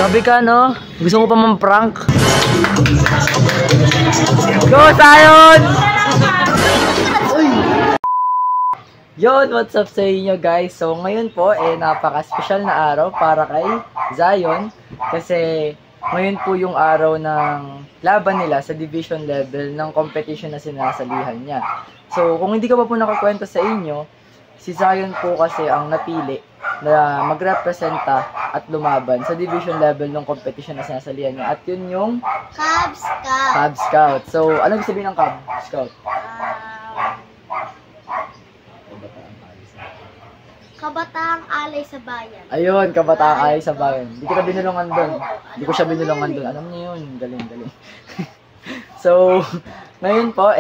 Grabe ka, no? Gusto mo pa mang-prank? Go, Zion! Yon, what's up sa inyo guys? So ngayon po napaka-special na araw para kay Zion kasi ngayon po yung araw ng laban nila sa division level ng competition na sinasalihan niya. So kung hindi ka pa po nakakwento sa inyo, si Zion po kasi ang napili na magrepresenta at lumaban sa division level ng competition na sinasalihan niya. At yun yung Cub Scout. Cub Scout. So ano ibig sabihin ng Cub Scout? Kabataang Alay sa Bayan. Ayun, Kabataang Alay sa Bayan. Hindi kita binulungan doon. Hindi ko siya binulungan doon. Alam niyo yun. Galing. So, ngayon po,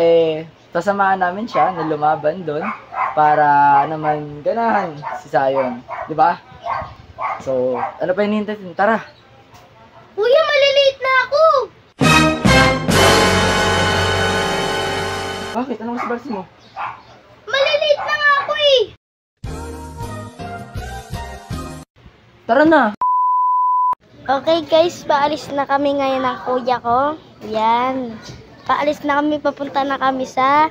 sasamahan namin siya na lumaban doon para naman ganahan si Zion. Diba? So, ano pa hinihintay? Tara! Kuya, maliliit na ako! Bakit? Anong mas mo? Maliliit na nga ako eh! Tara na! Okay guys, paalis na kami ngayon ng kuya ko. Yan. Paalis na kami, papunta na kami sa...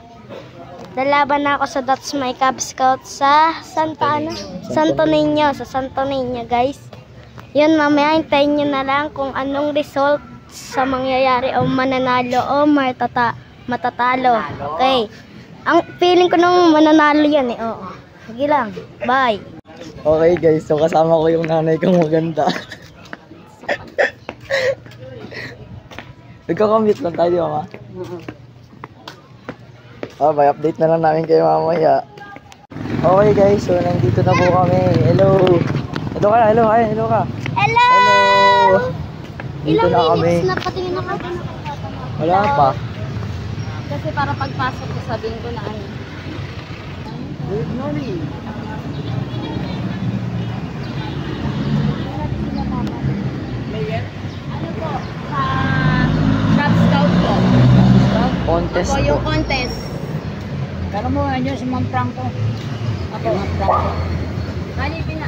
Lalaban na ako sa That's My Cub Scout sa Santo Niño. Sa Santo Niño guys. Yun, mamaya hintayin nyo na lang kung anong result sa mangyayari o mananalo o matatalo. Okay. Ang feeling ko nung mananalo yan eh. Oo. Sige lang. Bye. Okay guys, so kasama ko yung nanay kong maganda. Nagkakamute lang tayo, di ba ma? Bye, update na lang namin kayo mamaya. Okay guys, so nandito na po kami. Hello! Hello ka. Hello! Hello! Dito na kami. Ilang minutes na patingin na natin? Wala pa. Kasi para pagpasok ko sabihin ko na ano. Good morning! Ano po? Sa Cub Scout po. Contest Opo, yung po. contest. Kala mo nga si Ma'am Franco. Ako, Ma'am Franco. Bali, doon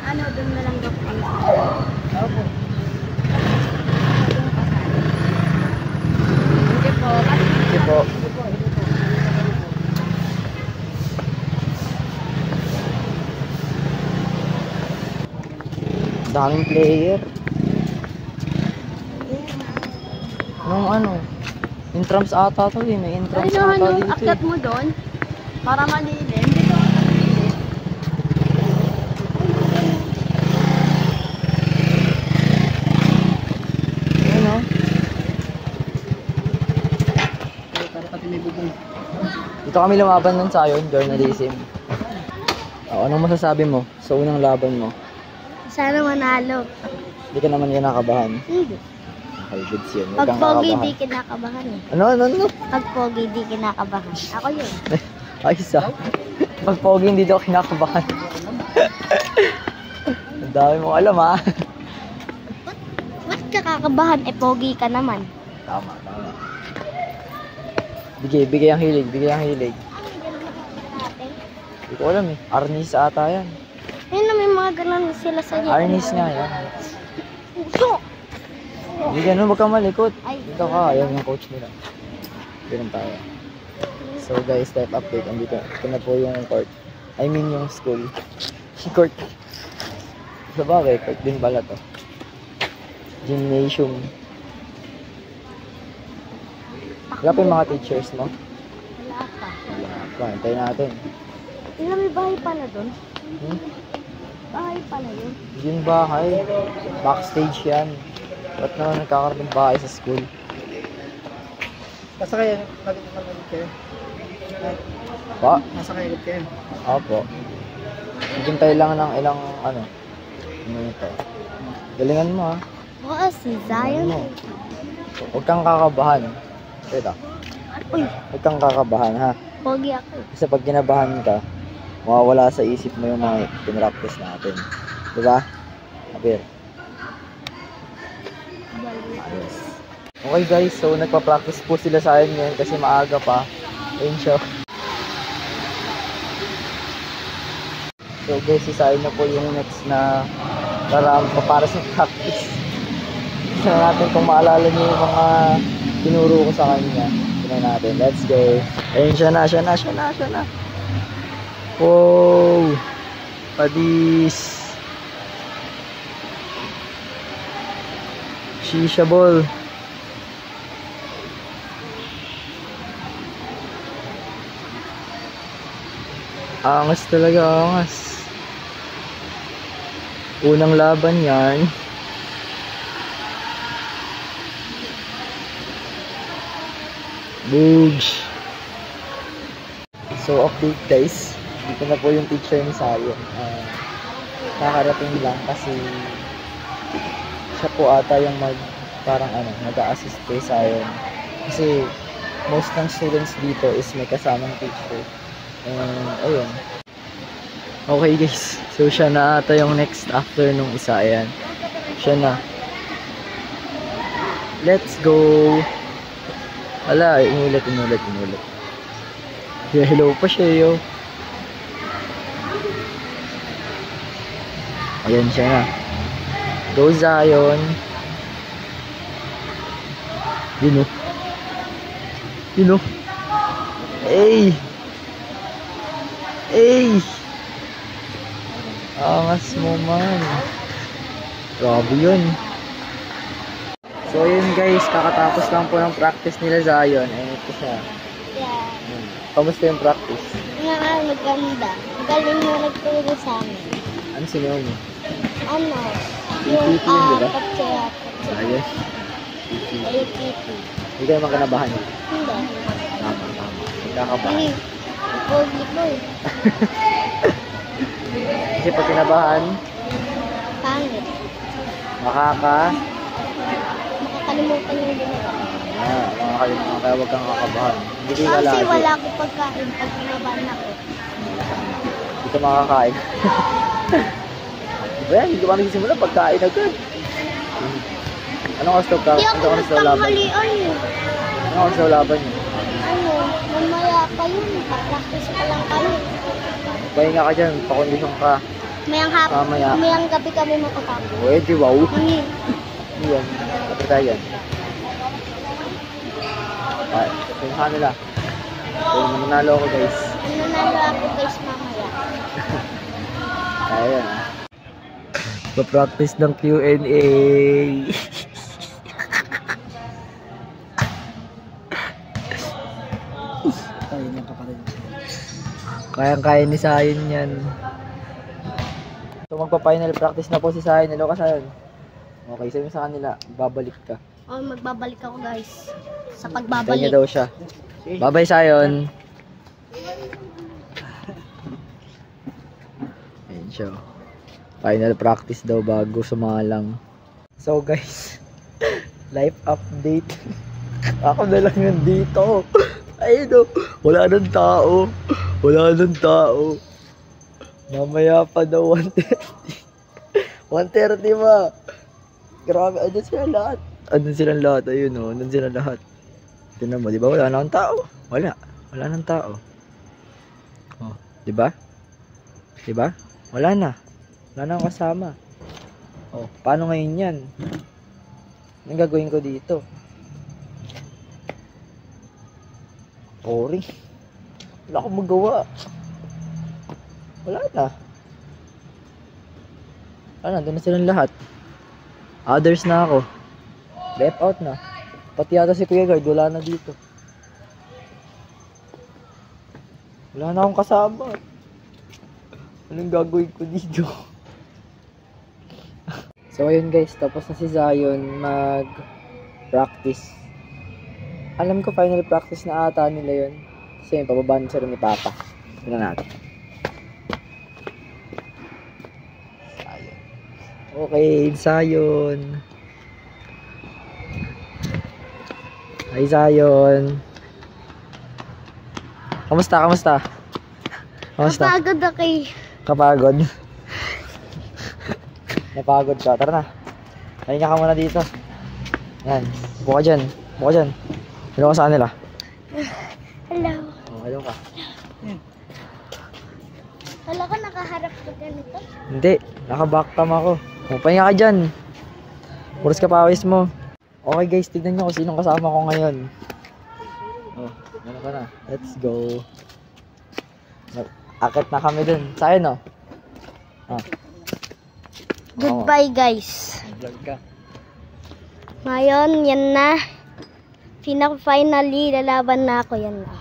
na lang daw po. Opo. Hindi po. Hindi po. Daming player. Intrams ata to eh. May intrams ata dito akyat mo doon. Para malilim. Dito ako malilim. Ayun o. Para pati may bubong. Dito kami lumaban nun sa Zion, journalism. Anong masasabi mo sa unang laban mo? Sana manalo. Hindi ka naman kinakabahan. Hindi. Okay, goods yun. Huwag Pag kang pogi, kakabahan. di kinakabahan eh. Ano? Pag pogi, di kinakabahan. Ako yun. Ayos ah. Pag pogi, hindi daw kinakabahan. Ang dami mong alam ah. Ba't ka kakabahan? Eh, pogi ka naman. Tama. Bigay ang hilig. Ano yung natin? Hindi ko alam eh. Arnis ata yan. Ayun na, may mga ganun sila sa iyo. Arnis nga yan. Puso! Hindi ganun, huwag kang malikot. Ay. Dito ka, ayan yung coach nila. Ganun tayo. So guys, live update. Andito na po yung court. I mean yung school. Court. Sa bagay, court din pala to. Gymnasium. Wala pa yung mga teachers mo? Wala pa. Wala pa, hintayin natin. May bahay pala doon. Bahay pala yun. Yung bahay. Backstage yan. Ba't naman nagkakaroon ng bahay sa school? Nasa kayo, nagkakaroon kayo. Pa? Nasa kayo kayo. Opo. Hintay lang ng ilang minuto. Galingan mo ha. Oo, si Zion. Ano? Huwag kang kakabahan. Wait ah. Uy, Huwag kang kakabahan ha. pogi ako. Kasi pag kinabahan ka, mawawala sa isip mo yung mga pinractice natin. Diba? Kapir. Yes. Okay guys, so nagpa-practice po sila sa akin ngayon kasi maaga pa. Ayun siya. So guys, isahin na po yung next na para sa practice. Tignan natin kung maalala niyo yung mga tinuro ko sa kanya. Tignan natin. Let's go. Ayun, siya na. Wow! Padis! Shisha ball. Angas talaga, angas. Unang laban yan. Boogs! So, update guys. Dito na po yung teacher ni Sayon. Nakarating lang kasi siya po ata yung mag-a-assist kay Sayon. Kasi most ng students dito is may kasamang teacher. And ayun. Okay guys. So siya na ata yung next after nung isa. Ayan. Siya na. Let's go. Ala, inulit. Yeah, hello pa siya yo. Ayan siya na. Go Zion. You know. Hey. Angas mo man. Grabe yun. So yun guys, kakatapos lang po ng practice nila Zion. Ayun ito siya. Yeah. Kamusta yung practice? Maganda. Galing mo nagturo sa amin. Ano sinaw mo? Yung APT yun, diba? patse. Ayos. APT. Hindi ka naman kanabahan yun. Hindi. Tama. Nagkakabahan. Pogi ko eh. Kasi pag kinabahan, Pangit. Makakalimutan yung ginawa. Makakalimutan kaya huwag kang kakabahan. Hindi ka Kasi lagi. wala akong pagkain pag kinabahan ako. Hindi ka makakain. Diba, hindi ka nagsisimula pagkain agad. Anong oras daw ka? Hindi ako nagtanghalian eh. Anong oras daw laban niyo? Mamaya pa yun. Pa-practice pa lang kami. Pahinga ka dyan, pakondisyon ka. Mamaya. Mayang gabi kami matutapos. Pwede, wow. Hindi. Yan, kapit tayo yan. Ay, pinaka nila. Kung manalo ako guys. Nanalo ako guys mamaya. Ayan. Pa-practice ng Q&A. Kayang-kaya ni Sayon yan. So magpa-final practice na po si Sayon. Hello ka Sayon. Okay, sabi mo sa kanila, babalik ka. Magbabalik ako guys. Sa Kanya pagbabalik. daw siya. Bye-bye Sayon. Ayan siya. Final practice daw bago sumalang. So guys, life update. Ako na lang yun dito. Ayun o, wala nang tao. Mamaya pa daw 1:30. 1:30 ba? Grabe, andun silang lahat. Ayun o, andun silang lahat. Tignan mo, di ba wala nang tao? Wala nang tao. Oh, di ba? Wala na akong kasama. Oh, paano ngayon yan? Anong gagawin ko dito? Boring. Wala akong magawa. Wala na, doon na silang lahat. Others na ako. Left out na. Pati yata si Kuya Guard, wala na dito. Wala na akong kasama. Anong gagawin ko dito? So ayun guys, tapos na si Zion mag-practice. Alam ko final practice na ata nila yun. Kasi yung pababaan siya rin ni Papa. Tignan natin. Zion. Okay, Zion. Hi Zion. Kamusta? Napagod ako eh. Kapagod? Napagod ka. Tara na. Pahinga ka muna dito. Yan. Buka dyan. Hello ka sa kanila. Hello. Oh, hello ka. Wala ka nakaharap ko ganito? Hindi. Naka-backcam ako. Oh, pahinga ka dyan. Puros ka pawis mo. Okay guys, tignan nyo kung sinong kasama ko ngayon. Oh, ano ka na? Let's go. Akit na kami dun. Sa'yo no? Ah. Goodbye guys. Vlog ka. Ngayon, yan na. Finally, lalaban na ako. Yan na.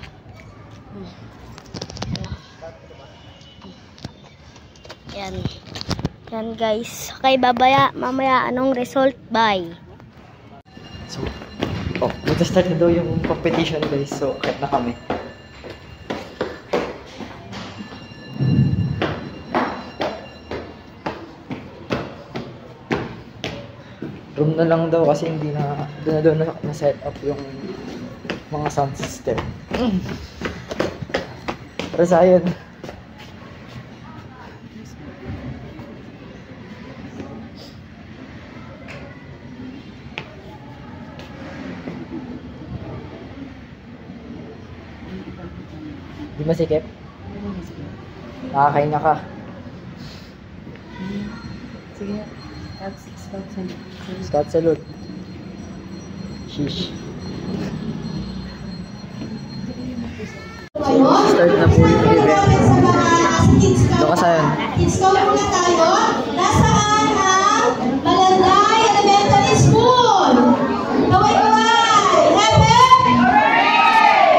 Yan. Yan guys. Okay, mamaya anong result? Bye. So, mag-start na daw yung competition guys. So, akit na kami. Room na lang daw kasi hindi na doon na set up yung mga sound system. Para sa akin. Di masikip? Nakakain na ka. Sige, Scott salute. Sheesh. Start na po yung event. Doon ka sa'yo. Install muna tayo. Nasaan ang Malanday Elementary School? Kaway-kaway! Happy?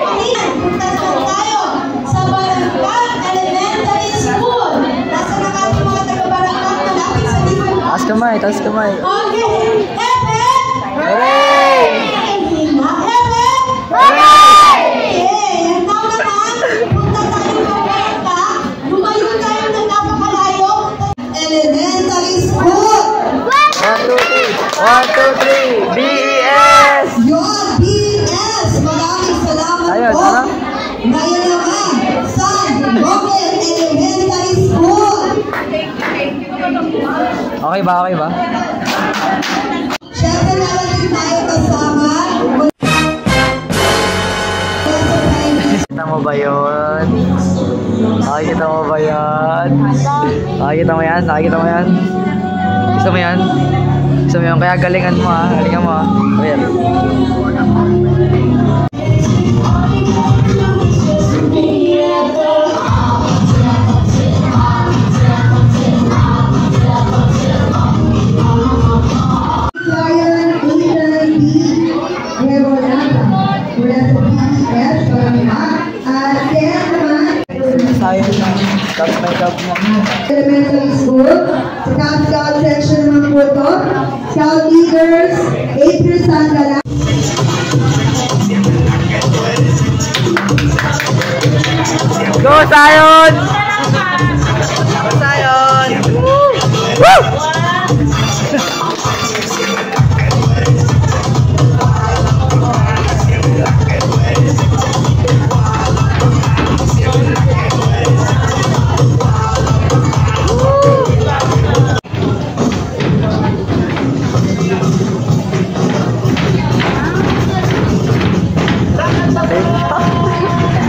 Ayan, punta naman tayo sa Malanday Elementary School. Nasaan ang ating mga taga-Barangay malapit sa likod? Taas kamay, taas kamay. Okay. Happy? Hooray! Happy? Hooray! Okay, yan daw naman. Punta tayo ng Barangay. Lumayo tayo ng napakalayo. Elementary School. 1, 2, 3. 1, 2, 3. BES! Yon, BS. Maraming salamat Ayun, po. ano? Ngayon naman, San Roque Elementary School. Okay ba? Okay ba? Siyempre naman din tayo kasama. Nakikita mo ba yun? Nakikita mo ba yan? Nakikita mo yan? Nakikita mo yan? Gusto mo yan? Gusto mo yan? Kaya galingan mo ha. Galingan mo ha. Ayan. Lion, Ethan, B, Revolata. Mula sa BES, Palangma. At kaya naman, Tayo na. Tapos may gab na. Elementary School. Sa Scout section naman po ito. Scout leaders, April Sandala. Go Zion! Go Zion! Woo!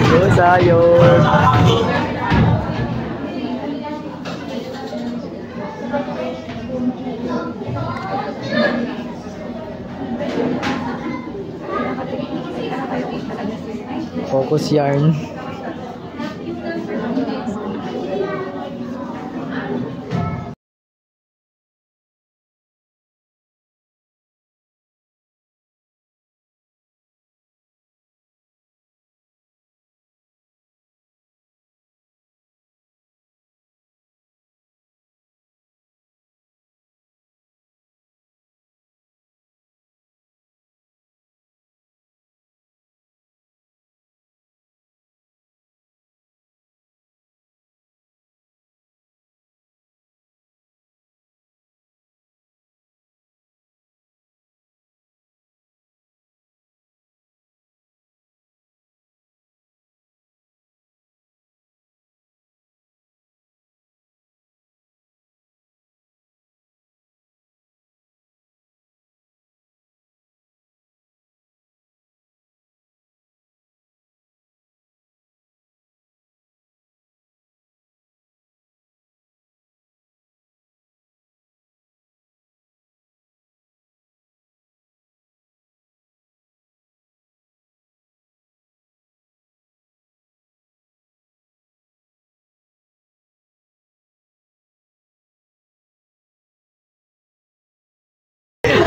Go Zion! Focus yarn.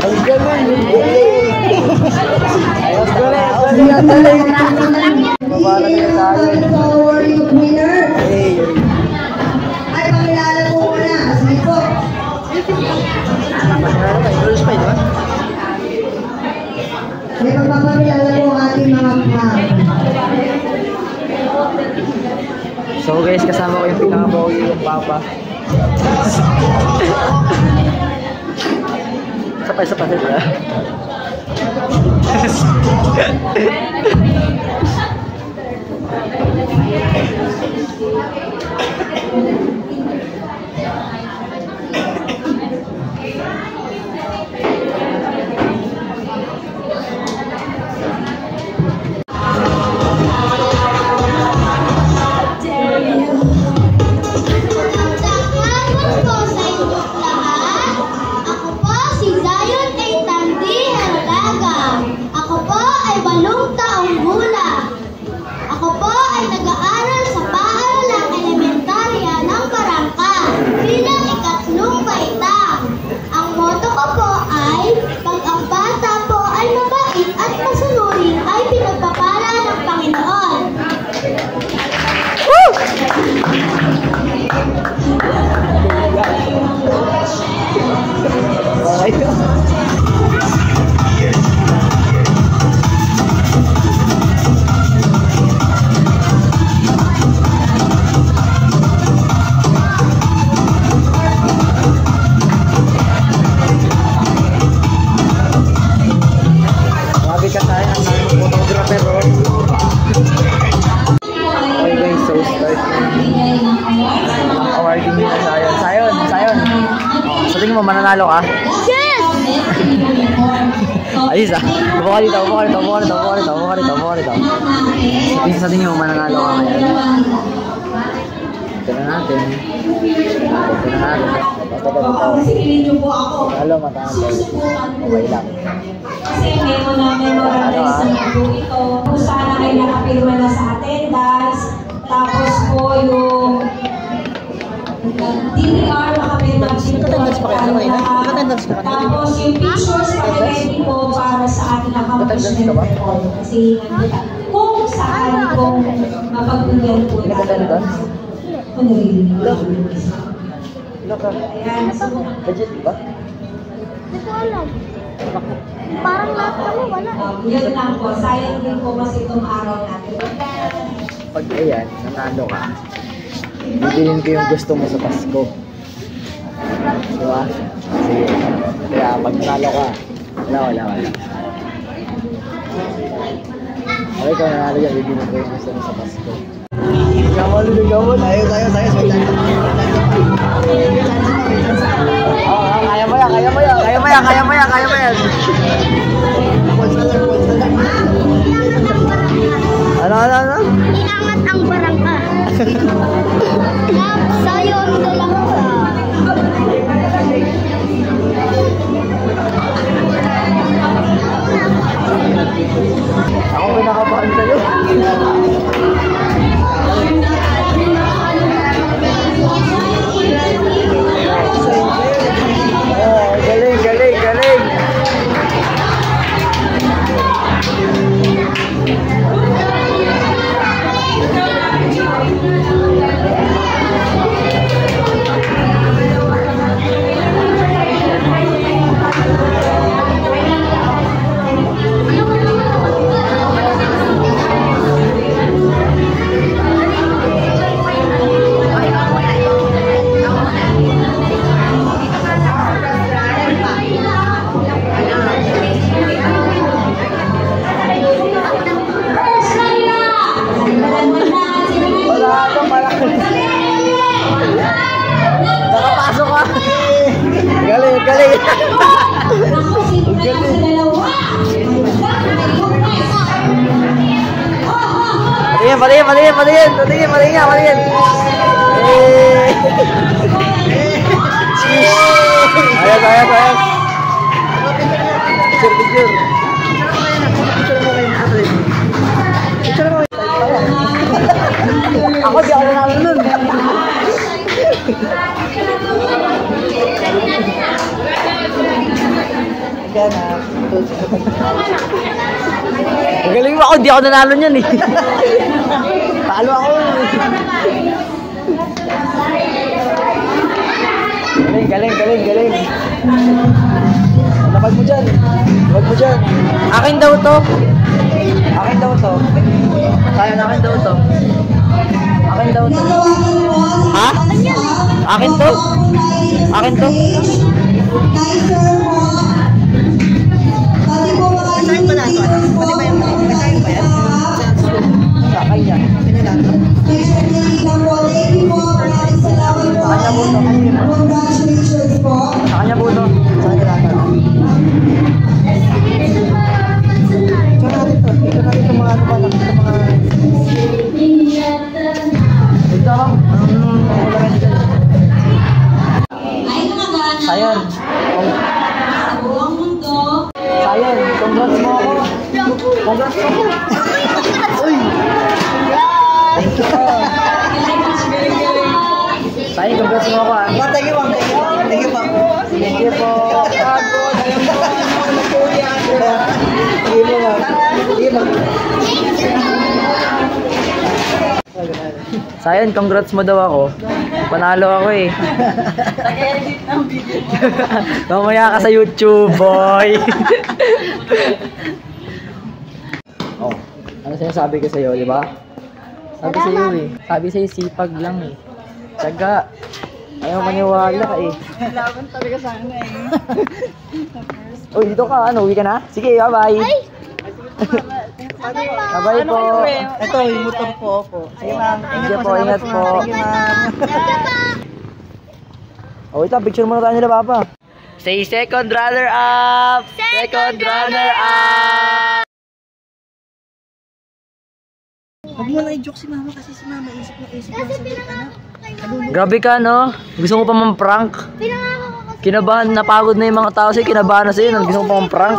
Ang galing! Ayos, galing! Babala niya tayo. Hey! Ay, pangilala po muna. Sige po. May pagpapakilala po ang ating mga So guys, kasama ko yung pinaka-pogi yung papa. Sapay. Mananalo ka? Yes! Ayos ah. Upo ka dito. Sa tingin mo mananalo ka ngayon? Ito na natin. Pasigilin niyo po ako. Halo, matanggal. Okay lang. Kasi memorize na po ito. Kung sana ay nakapirma na sa attendance. Tapos po yung DDR makapirma dito. Tapos yung pictures pakilagay po para sa ating accomplishment report. Kasi kung sakali kong mapagbigyan po natin. Kung narinig ko. Ayan. Legit ba? Hindi ko alam. Parang lahat kami wala. Yun lang po. Sayang din po kasi itong araw natin. Pag ayan, nanalo ka, bibilin ko yung gusto mo sa Pasko. Diba? Sige. Kaya pag nanalo ka, wala. Okay, kung nanalo yan, bibilin ko yung gusto mo sa Pasko. Gamon. Tayo. Kaya mo yan. Ano? Iangat ang barangka. Sayon dalang sa. Ako pinakabahan sa'yo. Oh, galing. Nakapasok ka. Galing. Patingin. Ayos. Picture. Ako di ako nanalo nun. ka na. Magaling mo ako, di ako nanalo niyan eh. Talo ako. Galing. Lapag mo dyan. Akin daw to. Sayang, akin daw to. Ha? Akin to? Kanya. Kanya po to. Sayang. Sa buong mundo. Sayang, congrats mo ako. Uy! Thank you po. Sayang, congrats mo ako ah. Thank you po. Sayang, congrats mo daw ako. Panalo ako eh. Nag-edit ng video. Mamaya ka sa YouTube, boy. Oh, ano sinasabi ko sa'yo, di ba? Sabi sa'yo eh. Sabi sa'yo, sipag lang eh. Tsaga. Ayaw maniwala ka eh. Laban talaga sana eh. Uy, dito ka. Ano, uwi ka na? Sige, bye-bye. Bye-bye po. Ito, yung motor po ako. Sige ma'am. Sige po, ingat po. Sige ma'am. Oh, wait lang, picture muna tayo nila, Papa. Say second runner up! Second runner up! Huwag mo na i-joke si mama kasi si mama isip na Grabe ka, no? Gusto mo pa mang-prank? Kinabahan, napagod na yung mga tao sa'yo, kinabahan na sa'yo, gusto mo pa mang-prank?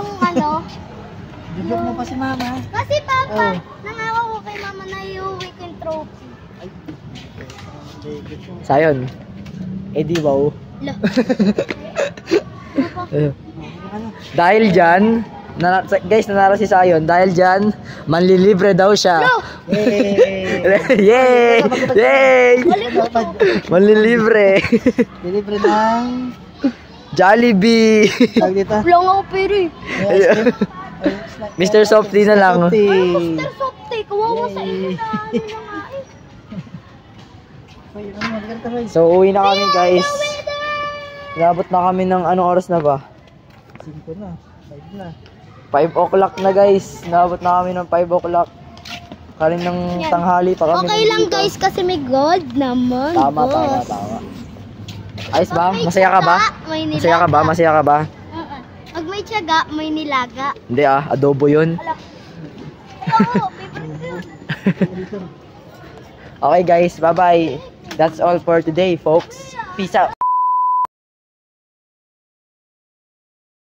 i-joke mo pa si mama. Kasi Papa, nangako ko kay Mama na iuwi ko yung trophy. Sayon. Eh di wow. Dahil dyan, guys, nanalo si Sayon. Dahil dyan, manlilibre daw siya. Yay! Yay! Manlilibre. Delivery ng Jollibee. tawag dito. Lang ako pero eh. Mr. Softy na lang. Mr. Softy, kawawa sa inyo na So, uwi na kami, guys. Inabot na kami ng anong oras na ba? 5 na. 5 na. 5 o'clock na, guys. Inabot na kami ng 5 o'clock. Karin ng tanghali pa kami. Okay lang guys kasi may gold naman. Tama. Ayos ba? Masaya ka ba? Masaya ka ba? Pag may tiyaga, may nilaga. Hindi ah, adobo yun. Okay guys, bye-bye. That's all for today, folks. Peace out.